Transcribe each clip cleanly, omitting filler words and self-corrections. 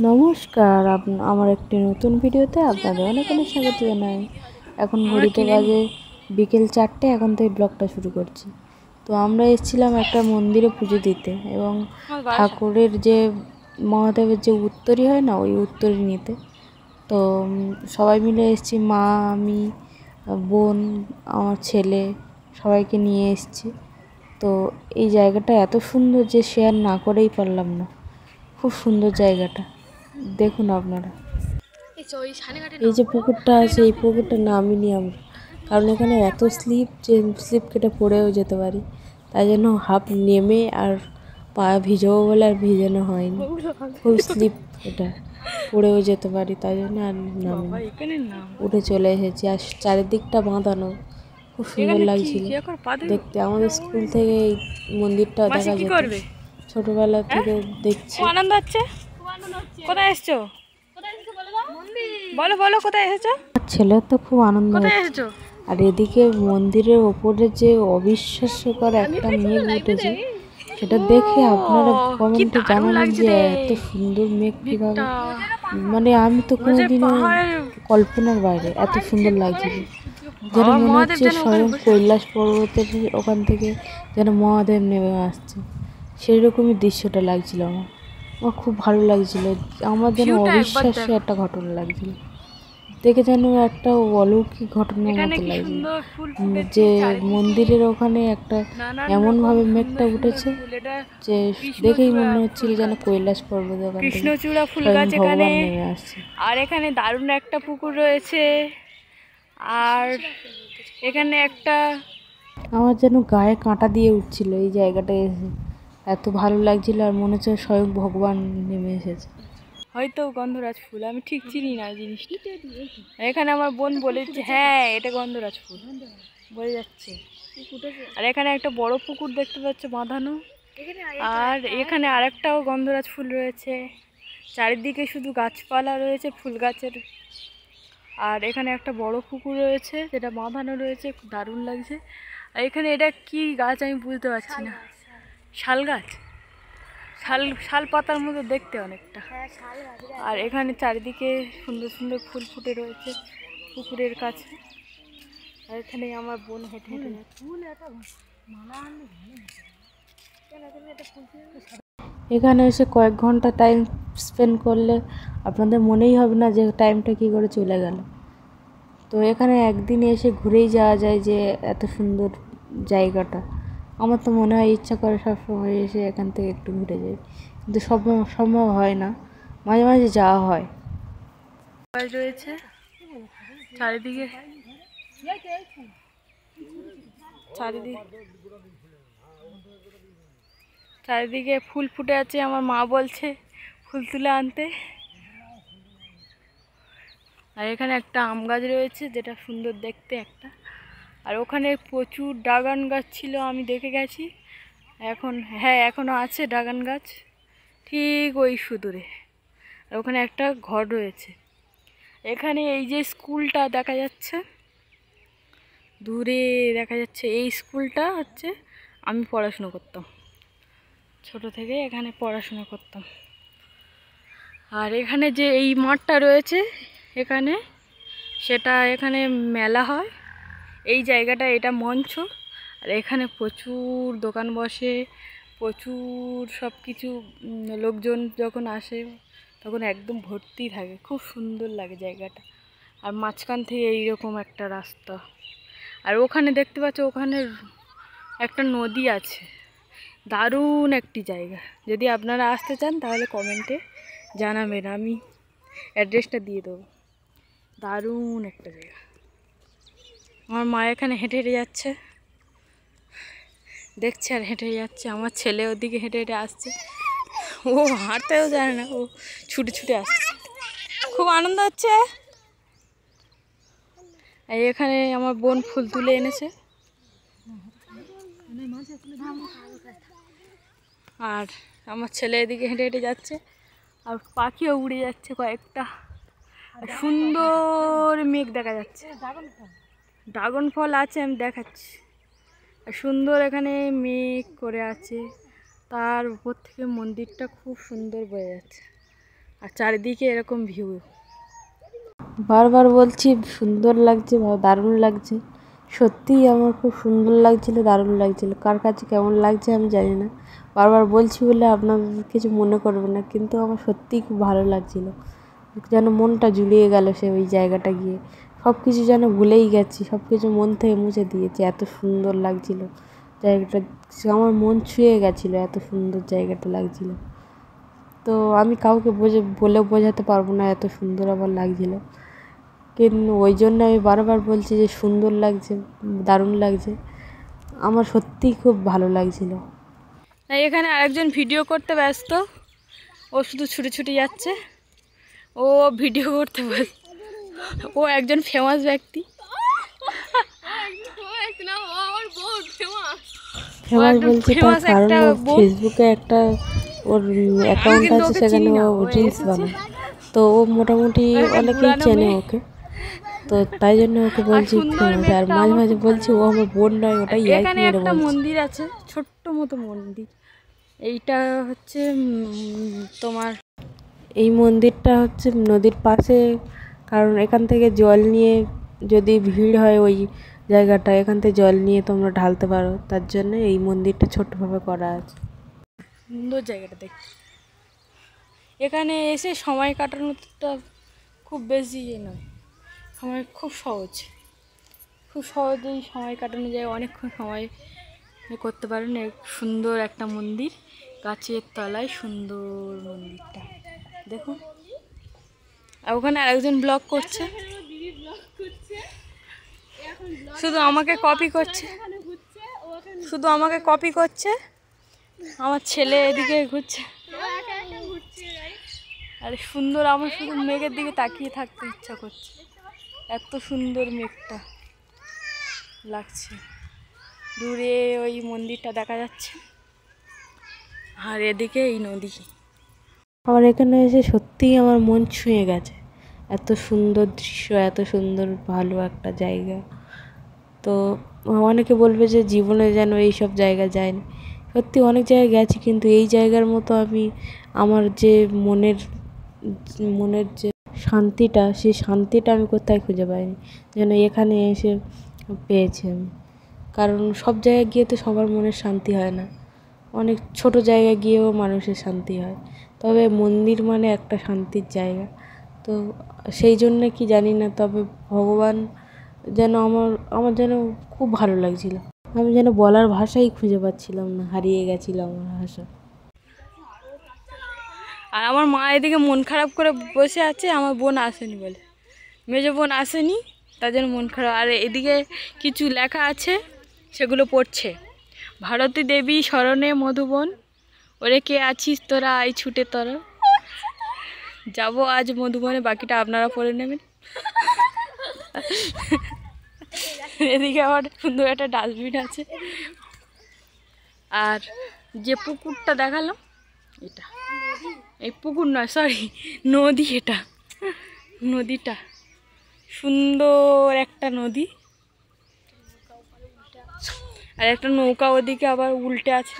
নমস্কার, আমার একটি নতুন ভিডিওতে আপনাদের অনেক অনেক স্বাগত জানাই। এখন ঘড়িতে বাজে বিকেল 4টে, এখন থেকে ব্লগটা শুরু করছি। তো আমরা এসেছিলাম একটা মন্দিরে পুজো দিতে এবং ঠাকুরের যে মহাদেবের যে উত্তরী হয় না, ওই উত্তরী নিতে। তো সবাই মিলে এসেছি, মা, আমি, বোন, আমার ছেলে, সবাইকে নিয়ে এসেছি। তো এই জায়গাটা এত সুন্দর যে শেয়ার না করেই পারলাম না। খুব সুন্দর জায়গাটা, দেখুন আপনারা। এই যে পুকুরটা আছে, এই পুকুরটা নামিনি আমরা, কারণ এখানে এত স্লিপ যে স্লিপ কেটে পড়েও যেতে পারি। তাই জন্য হাফ নেমে আর পা ভিজাবো বলে আর ভিজানো হয়নি। খুব স্লিপ, এটা পড়েও যেতে পারি, তাই জন্য আর নামিনি, উঠে চলে এসেছি। আর চারিদিকটা বাঁধানো, খুব সুন্দর লাগছিল দেখতে। আমাদের স্কুল থেকে এই মন্দিরটা দেখা যেত, ছোটবেলা থেকে দেখছি। আনন্দ হচ্ছে। কোথায় এসছো? বলো বলো, কোথায় এসেছো? ছেলের তো খুব আনন্দ হচ্ছে। আর এদিকে মন্দিরের ওপরে যে অবিশ্বাস্যকর একটা মেঘ উঠেছে, সেটা দেখে আপনারা কমেন্টে জানাবেন যে এত সুন্দর মেঘ কীভাবে, মানে আমি তো কোনোদিনও কল্পনার বাইরে, এত সুন্দর লাগছিল। যেন মনে হচ্ছে স্বয়ং কৈলাস পর্বতের ওখান থেকে যেন মহাদেব নেমে আসছে, সেই রকমই দৃশ্যটা লাগছিল আমার। আমার খুব ভালো লাগছিল, আমার যেন অবিশ্বাস্য একটা ঘটনা লাগছিল, দেখে যেন একটা অলৌকিক ঘটনার মতো লাগছিল। যে মন্দিরের ওখানে একটা এমনভাবে মেঘটা উঠেছে যে দেখেই মনে হচ্ছিল যেন কৈলাস পর্বত ওখান থেকে কৃষ্ণচূড়া ফুল গাছ ভগবান নেমে আসছে। আর এখানে দারুণ একটা পুকুর রয়েছে। আর এখানে একটা, আমার যেন গায়ে কাঁটা দিয়ে উঠছিল এই জায়গাটায় এসে, এত ভালো লাগছিল। আর মনে হচ্ছে স্বয়ং ভগবান নেমে এসেছে। হয়তো গন্ধরাজ ফুল, আমি ঠিক চিনি না জিনিসটা। এখানে আমার বোন বলেছে হ্যাঁ এটা গন্ধরাজ ফুল বলে যাচ্ছে। আর এখানে একটা বড় পুকুর দেখতে পাচ্ছ বাঁধানো। আর এখানে আরেকটাও গন্ধরাজ ফুল রয়েছে। চারিদিকে শুধু গাছপালা রয়েছে, ফুল গাছের। আর এখানে একটা বড় পুকুর রয়েছে যেটা বাঁধানো রয়েছে, খুব দারুণ লাগছে। আর এখানে এটা কি গাছ আমি বুঝতে পারছি না। শাল গাছ, শাল পাতার মতো দেখতে অনেকটা। আর এখানে চারিদিকে সুন্দর সুন্দর ফুল ফুটে রয়েছে পুকুরের কাছে। আর এখানে আমার বোন হেঁটে হেঁটে যাচ্ছে। এখানে এসে কয়েক ঘন্টা টাইম স্পেন্ড করলে আপনাদের মনেই হবে না যে টাইমটা কী করে চলে গেল। তো এখানে একদিন এসে ঘুরেই যাওয়া যায়, যে এত সুন্দর জায়গাটা। আমার তো মনে হয় ইচ্ছা করে সবসময় এসে এখান থেকে একটু ঘুরে যাই, কিন্তু সম্ভব হয় না, মাঝে মাঝে যাওয়া হয়। রয়েছে চারিদিকে, চারিদিকে ফুল ফুটে আছে। আমার মা বলছে ফুল তুলে আনতে। আর এখানে একটা আম গাছ রয়েছে যেটা সুন্দর দেখতে একটা। আর ওখানে প্রচুর ড্রাগন গাছ ছিল, আমি দেখে গেছি। এখন হ্যাঁ এখনও আছে ড্রাগন গাছ, ঠিক ওই সুদূরে। আর ওখানে একটা ঘর রয়েছে। এখানে এই যে স্কুলটা দেখা যাচ্ছে, দূরে দেখা যাচ্ছে, এই স্কুলটা হচ্ছে আমি পড়াশুনো করতাম, ছোট থেকে এখানে পড়াশুনো করতাম। আর এখানে যে এই মাঠটা রয়েছে এখানে, এখানে মেলা হয়। এই জায়গাটা, এটা মঞ্চ। আর এখানে প্রচুর দোকান বসে, প্রচুর সব কিছু। লোকজন যখন আসে তখন একদম ভর্তি থাকে, খুব সুন্দর লাগে জায়গাটা। আর মাঝখান থেকে এইরকম একটা রাস্তা। আর ওখানে দেখতে পাচ্ছ, ওখানে একটা নদী আছে, দারুণ একটি জায়গা। যদি আপনারা আসতে চান তাহলে কমেন্টে জানাবেন, আমি অ্যাড্রেসটা দিয়ে দেবো। দারুণ একটা জায়গা। আমার মা এখানে হেঁটে হেঁটে যাচ্ছে, দেখছে আর হেঁটে যাচ্ছে। আমার ছেলে ওদিকে হেঁটে হেঁটে আসছে, ও হাঁটতেও জানে না, ও ছুটে ছুটে আসছে, খুব আনন্দ হচ্ছে। আর এখানে আমার বোন ফুল তুলে এনেছে। আর আমার ছেলে এদিকে হেঁটে হেঁটে যাচ্ছে, আর পাখিও উড়ে যাচ্ছে কয়েকটা। সুন্দর মেঘ দেখা যাচ্ছে, ড্রাগন ফল আছে, আমি দেখাচ্ছি। আর সুন্দর এখানে মেঘ করে আছে, তার উপর থেকে মন্দিরটা খুব সুন্দর বয়ে যাচ্ছে। আর চারিদিকে এরকম ভিউ। বারবার বলছি সুন্দর লাগছে বা দারুণ লাগছে, সত্যিই আমার খুব সুন্দর লাগছিল, দারুণ লাগছিল। কার কাছে কেমন লাগছে আমি জানি না, বারবার বলছি বলে আপনাদের কিছু মনে করবে না, কিন্তু আমার সত্যিই খুব ভালো লাগছিল। যেন মনটা জুড়িয়ে গেল সে ওই জায়গাটা গিয়ে, সব কিছু যেন ভুলেই গেছি, সব কিছু মন থেকে মুছে দিয়েছি, এত সুন্দর লাগছিল জায়গাটা। আমার মন ছুঁয়ে গেছিলো, এত সুন্দর জায়গাটা লাগছিল। তো আমি কাউকে বলে বোঝাতে পারবো না এত সুন্দর আমার লাগছিল। কিন্তু ওই জন্য আমি বারবার বলছি যে সুন্দর লাগছে, দারুণ লাগছে, আমার সত্যিই খুব ভালো লাগছিল। না, এখানে আরেকজন ভিডিও করতে ব্যস্ত, ও শুধু ছুটে ছুটে যাচ্ছে, ও ভিডিও করতে ব্যস্ত। ও একজন ফেমাস ব্যক্তি, ফেমাস বলছি তার কারণ ওর ফেসবুকে একটা ওর অ্যাকাউন্ট আছে, সেখানে ও রিলস বানায়। তো ও মোটামুটি অনেকেই চেনে ওকে, তো তাই জন্য ওকে বলছি ফেমাস। আর মাঝে মাঝে বলছি ও আমার বোন নয়, ওটাই এখানে একটা মন্দির আছে, ছোট্ট মতো মন্দির। এইটা হচ্ছে তোমার, এই মন্দিরটা হচ্ছে নদীর পাশে, কারণ এখান থেকে জল নিয়ে যদি ভিড় হয় ওই জায়গাটা, এখান থেকে জল নিয়ে তোমরা ঢালতে পারো, তার জন্য এই মন্দিরটা ছোট্টভাবে করা আছে। সুন্দর জায়গাটা দেখতে। এখানে এসে সময় কাটানোটা খুব বেশি নয়, সময় খুব সহজ, খুব সহজেই সময় কাটানো যায়, অনেকক্ষণ সময় করতে পারেন। সুন্দর একটা মন্দির, গাছের তলায় সুন্দর মন্দিরটা দেখুন। আর ওখানে আরেকজন ব্লগ করছে, শুধু আমাকে কপি করছে, শুধু আমাকে কপি করছে। আমার ছেলে এদিকে ঘুরছে, আরে সুন্দর, আমার শুধু মেঘের দিকে তাকিয়ে থাকতে ইচ্ছা করছে, এত সুন্দর মেঘটা লাগছে। দূরে ওই মন্দিরটা দেখা যাচ্ছে, আর এদিকে এই নদী। আমার এখানে এসে সত্যিই আমার মন ছুঁয়ে গেছে, এত সুন্দর দৃশ্য, এত সুন্দর ভালো একটা জায়গা। তো অনেকে বলবে যে জীবনে যেন এইসব জায়গা যায়নি, সত্যি অনেক জায়গায় গেছি, কিন্তু এই জায়গার মতো আমি আমার যে মনের যে শান্তিটা, সেই শান্তিটা আমি কোথায় খুঁজে পাইনি, যেন এখানে এসে পেয়েছি আমি। কারণ সব জায়গায় গিয়ে তো সবার মনের শান্তি হয় না, অনেক ছোট জায়গায় গিয়েও মানুষের শান্তি হয়, তবে মন্দির মানে একটা শান্তির জায়গা। তো সেই জন্য কি জানি না, তবে ভগবান যেন আমার যেন খুব ভালো লাগছিল, আমি যেন বলার ভাষাই খুঁজে পাচ্ছিলাম না, হারিয়ে গেছিলাম আমার ভাষা। আর আমার মা এদিকে মন খারাপ করে বসে আছে, আমার বোন আসেনি বলে, মেজো বোন আসেনি, তার জন্য মন খারাপ। আর এদিকে কিছু লেখা আছে, সেগুলো পড়ছে। ভারতী দেবী স্মরণে মধুবন, ওরে কে আছিস তোরা আই ছুটে তোরা, যাবো আজ মধুবনে, বাকিটা আপনারা পড়ে নেবেন। এদিকে আবার সুন্দর একটা ডাস্টবিন আছে। আর যে পুকুরটা দেখালাম, এটা এই পুকুর নয়, সরি নদী, এটা নদীটা সুন্দর একটা নদী। আর একটা নৌকা ওদিকে আবার উল্টে আছে।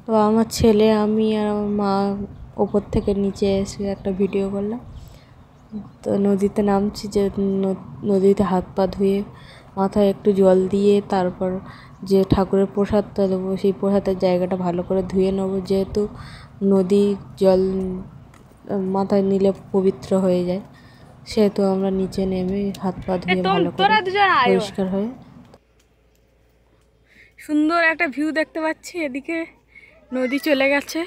তো আমার ছেলে, আমি আর আমার মা ওপর থেকে নিচে এসে একটা ভিডিও করলাম। তো নদীতে নামছি, যে নদীতে হাত পা ধুয়ে মাথায় একটু জল দিয়ে তারপর যে ঠাকুরের প্রসাদটা দেবো, সেই প্রসাদের জায়গাটা ভালো করে ধুয়ে নেবো, যেহেতু নদীর জল মাথায় নিলে পবিত্র হয়ে যায়, সেহেতু আমরা নিচে নেমে হাত পা ধুয়ে ভালো করে পরিষ্কার হয়ে। সুন্দর একটা ভিউ দেখতে পাচ্ছি, এদিকে নদী চলে গেছে,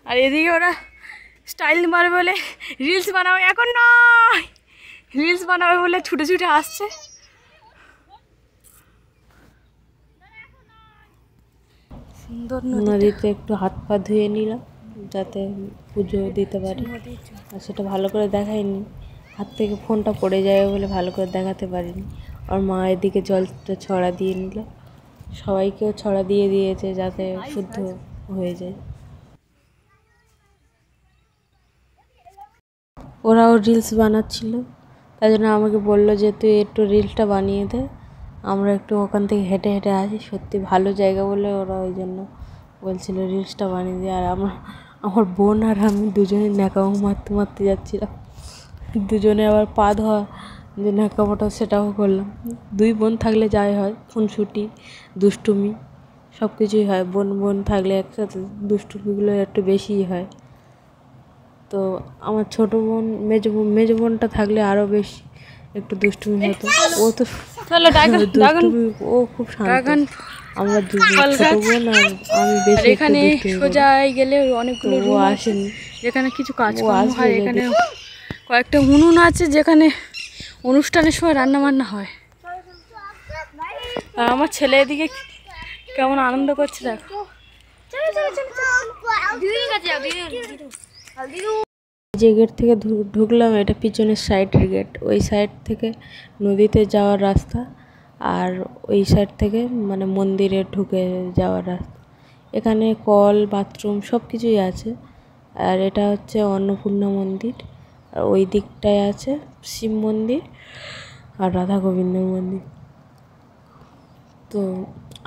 আর এদিকে ওরা স্টাইল মারবে বলে, রিলস বানাবে, এখন নয়, রিলস বানাবে বলে ছুটে ছুটে আসছে। সুন্দর নদীতে একটু হাত পা ধুয়ে নিলাম যাতে পুজো দিতে পারি, আর সেটা ভালো করে দেখাইনি, হাত থেকে ফোনটা পড়ে যাবে বলে ভালো করে দেখাতে পারিনি। আর মা এদিকে জলটা ছড়া দিয়ে নিল, সবাইকেও ছড়া দিয়ে দিয়েছে যাতে শুদ্ধ হয়ে যায়। ওরাও রিলস বানাচ্ছিল, তাই জন্য আমাকে বললো যে তুই একটু রিলসটা বানিয়ে দে, আমরা একটু ওখান থেকে হেঁটে হেঁটে আসি। সত্যি ভালো জায়গা বলে ওরা ওই জন্য বলছিল রিলসটা বানিয়ে দিয়ে। আর আমার বোন আর আমি দুজনে ন্যাকামো মারতে মারতে যাচ্ছিলাম, দুজনে আবার পা ধোয়া যে ন্যাকামোটা সেটাও করলাম। দুই বোন থাকলে যাই হয়, খুনসুটি দুষ্টুমি সব কিছুই হয়। বোন বোন থাকলে একসাথে দুষ্টুমিগুলো একটু বেশিই হয়। তো আমার ছোটো বোন মেজো বোনটা থাকলে আরও বেশি একটু দুষ্টুমি হতো। ও তো দুষ্টুমি, ও খুব শান্ত। আমরা ছোটো বোন আর আমি বেশি একটু এখানে দুষ্টুমি করি। সোজাই গেলে অনেকগুলো ও রুম আছে আসেনি, যেখানে কিছু ও কাজকর্ম আসবে হয়। যদি। এখানে কয়েকটা উনুন আছে যেখানে অনুষ্ঠানের সময় রান্না বান্না হয়। আর আমার ছেলে এদিকে কেমন আনন্দ করছে দেখো। যে গেট থেকে ঢুকলাম এটা পিছনের সাইডের গেট, ওই সাইড থেকে নদীতে যাওয়ার রাস্তা, আর ওই সাইড থেকে মানে মন্দিরে ঢুকে যাওয়ার রাস্তা। এখানে কল বাথরুম সব কিছুই আছে। আর এটা হচ্ছে অন্নপূর্ণা মন্দির। আর ওই দিকটায় আছে শিব মন্দির আর রাধা গোবিন্দের মন্দির। তো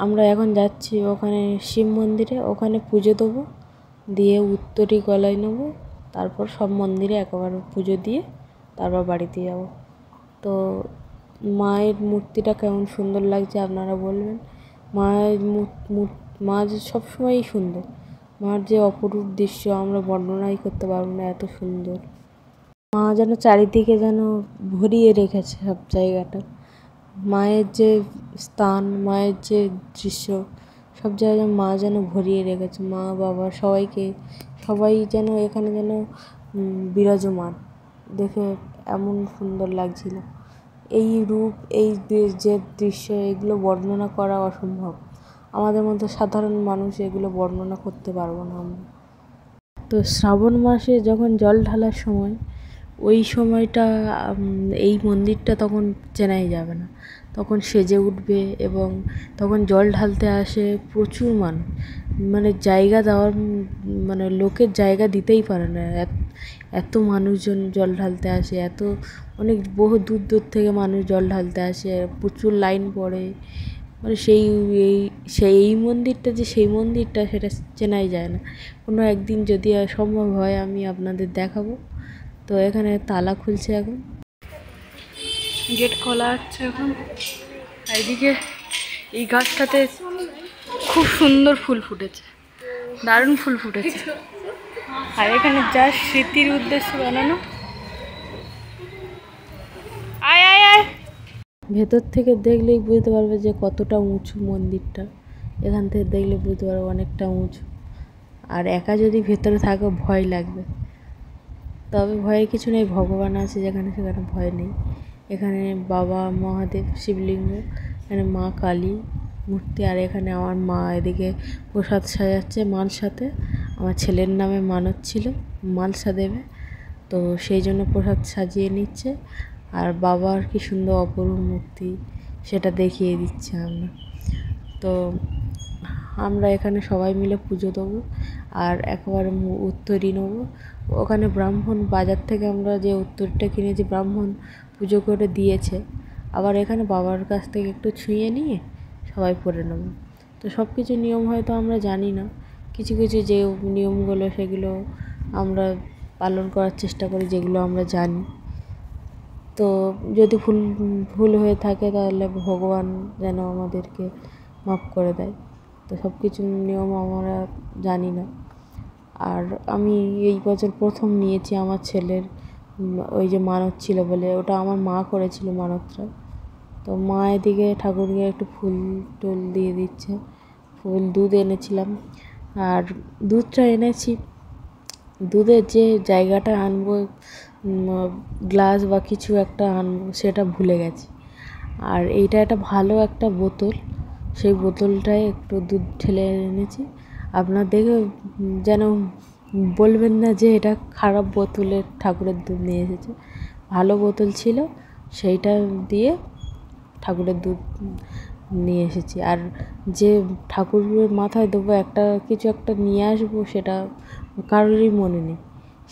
আমরা এখন যাচ্ছি ওখানে শিব মন্দিরে, ওখানে পুজো দেবো, দিয়ে উত্তরী গলায় নেবো, তারপর সব মন্দিরে একবার পুজো দিয়ে তারপর বাড়িতে যাব। তো মায়ের মূর্তিটা কেমন সুন্দর লাগছে আপনারা বলবেন। মায়ের মা যে সবসময়ই সুন্দর, মার যে অপরূপ দৃশ্য আমরা বর্ণনাই করতে পারবো না, এত সুন্দর। মা যেন চারিদিকে যেন ভরিয়ে রেখেছে সব জায়গাটা। মায়ের যে স্থান, মায়ের যে দৃশ্য, সব জায়গায় মা যেন ভরিয়ে রেখেছে। মা বাবা সবাইকে, সবাই যেন এখানে যেন বিরাজমান। দেখে এমন সুন্দর লাগছিল। এই রূপ, এই যে দৃশ্য, এগুলো বর্ণনা করা অসম্ভব। আমাদের মতো সাধারণ মানুষ এগুলো বর্ণনা করতে পারবো না আমরা। তো শ্রাবণ মাসে যখন জল ঢালার সময়, ওই সময়টা এই মন্দিরটা তখন চেনাই যাবে না। তখন সেজে উঠবে এবং তখন জল ঢালতে আসে প্রচুর মানুষ। মানে জায়গা দেওয়ার মানে লোকের জায়গা দিতেই পারে না, এত মানুষজন জল ঢালতে আসে। অনেক বহু দূর দূর থেকে মানুষ জল ঢালতে আসে, প্রচুর লাইন পড়ে। মানে সেই মন্দিরটা যে সেই মন্দিরটা সেটা চেনাই যায় না। কোনো একদিন যদি সম্ভব হয় আমি আপনাদের দেখাবো। তো এখানে তালা খুলছে এখন, গেট খোলা হচ্ছে এখন। এইদিকে এই গাছটাতে খুব সুন্দর ফুল ফুটেছে, দারুণ ফুল ফুটেছে। আর এখানে যা স্মৃতির উদ্দেশ্যে বানানো। আয় আয় আয়, ভেতর থেকে দেখলেই বুঝতে পারবে যে কতটা উঁচু মন্দিরটা। এখান থেকে দেখলে বুঝতে পারবে অনেকটা উঁচু। আর একা যদি ভেতরে থাকো ভয় লাগবে, তবে ভয়ের কিছু নেই, ভগবান আছে যেখানে, সেখানে ভয় নেই। এখানে বাবা মহাদেব শিবলিঙ্গ, এখানে মা কালী মূর্তি। আর এখানে আমার মা এদিকে প্রসাদ সাজাচ্ছে মালসাতে। আমার ছেলের নামে মানত ছিল মালসা দেবে, তো সেই জন্য প্রসাদ সাজিয়ে নিচ্ছে। আর বাবার কি সুন্দর অপরূপ মূর্তি সেটা দেখিয়ে দিচ্ছে আমরা। তো আমরা এখানে সবাই মিলে পুজো দেবো আর একেবারে উত্তরী নেবো। ওখানে ব্রাহ্মণ, বাজার থেকে আমরা যে উত্তরটা কিনেছি ব্রাহ্মণ পুজো করে দিয়েছে। আবার এখানে বাবার কাছ থেকে একটু ছুঁয়ে নিয়ে সবাই পরে নেব। তো সব কিছু নিয়ম হয়তো আমরা জানি না, কিছু কিছু যে নিয়মগুলো সেগুলো আমরা পালন করার চেষ্টা করি, যেগুলো আমরা জানি। তো যদি ভুল হয়ে থাকে তাহলে ভগবান যেন আমাদেরকে মাফ করে দেয়। তো সব কিছু নিয়ম আমরা জানি না। আর আমি এই বছর প্রথম নিয়েছি আমার ছেলের ওই যে মানত ছিল বলে, ওটা আমার মা করেছিল মানতটা। তো মা এদিকে ঠাকুরকে একটু ফুল টুল দিয়ে দিচ্ছে, দুধ এনেছিলাম। আর দুধটা এনেছি, দুধের যে জায়গাটা আনবো, গ্লাস বা কিছু একটা আনবো, সেটা ভুলে গেছি। আর এইটা একটা ভালো একটা বোতল, সেই বোতলটায় একটু দুধ ঢেলে এনেছি। আপনার দেখে যেন বলবেন না যে এটা খারাপ বোতলের ঠাকুরের দুধ নিয়ে এসেছে, ভালো বোতল ছিল, সেইটা দিয়ে ঠাকুরের দুধ নিয়ে এসেছি। আর যে ঠাকুরের মাথায় দেবো কিছু একটা নিয়ে আসবো, সেটা কারোরই মনে নেই,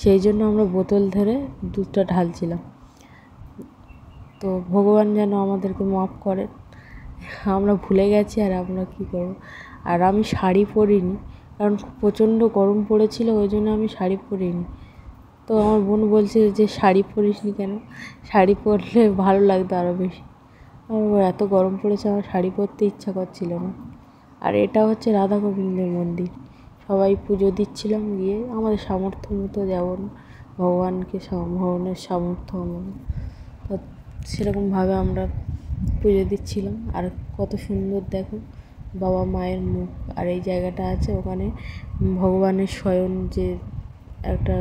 সেই জন্য আমরা বোতল ধরে দুধটা ঢালছিলাম। তো ভগবান যেন আমাদেরকে মাফ করেন, আমরা ভুলে গেছি আর আমরা কী করব। আর আমি শাড়ি পরিনি, কারণ প্রচণ্ড গরম পড়েছিল, ওই জন্য আমি শাড়ি পরিনি। তো আমার বোন বলছে যে শাড়ি পরিসনি কেন, শাড়ি পরলে ভালো লাগতো আরও বেশি। আমার এত গরম পড়েছে, আমার শাড়ি পরতে ইচ্ছা করছিল না। আর এটা হচ্ছে রাধা গোবিন্দের মন্দির। সবাই পুজো দিচ্ছিলাম গিয়ে, আমাদের সামর্থ্য মতো, যেমন ভগবানকে ভগবানের সামর্থ্য আমাদের, তো সেরকমভাবে আমরা পুজো দিচ্ছিলাম। আর কত সুন্দর দেখো বাবা মায়ের মুখ। আর এই জায়গাটা আছে, ওখানে ভগবানের শয়ন যে একটা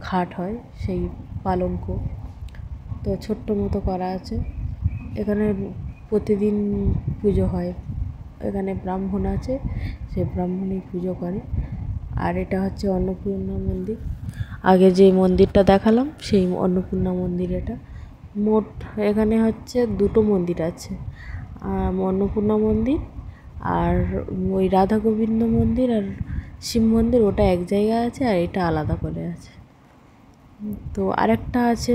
খাট হয়, সেই পালঙ্ক, তো ছোট্ট মতো করা আছে। এখানে প্রতিদিন পুজো হয়, এখানে ব্রাহ্মণ আছে, সে ব্রাহ্মণই পুজো করে। আর এটা হচ্ছে অন্নপূর্ণা মন্দির, আগে যে মন্দিরটা দেখালাম সেই অন্নপূর্ণা মন্দির। এটা মোট এখানে হচ্ছে দুটো মন্দির আছে, অন্নপূর্ণা মন্দির আর ওই রাধা গোবিন্দ মন্দির আর শিব মন্দির, ওটা এক জায়গায় আছে আর এটা আলাদা করে আছে। তো আরেকটা আছে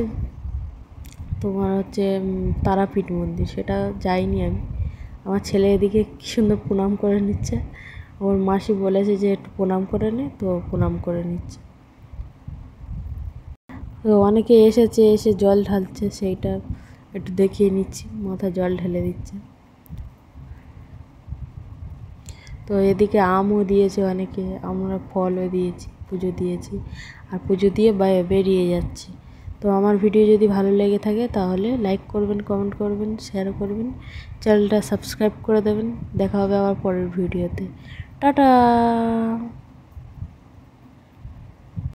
তোমার হচ্ছে তারাপীঠ মন্দির, সেটা যাইনি আমি। আমার ছেলে এদিকে কী সুন্দর প্রণাম করে নিচ্ছে, ওর মাসি বলেছে যে একটু প্রণাম করে নে, তো প্রণাম করে নিচ্ছে। তো অনেকে এসেছে, এসে জল ঢালছে, সেইটা একটু দেখিয়ে নিচ্ছি, মাথায় জল ঢেলে দিচ্ছে। তো এদিকে আমও দিয়েছে অনেকে, আমরা ফলও দিয়েছি, পুজো দিয়েছি, আর পুজো দিয়ে বেরিয়ে যাচ্ছি। তো আমার ভিডিও যদি ভালো লেগে থাকে তাহলে লাইক করবেন, কমেন্ট করবেন, শেয়ার করবেন, চ্যানেলটা সাবস্ক্রাইব করে দেবেন। দেখা হবে আবার পরের ভিডিওতে। টাটা।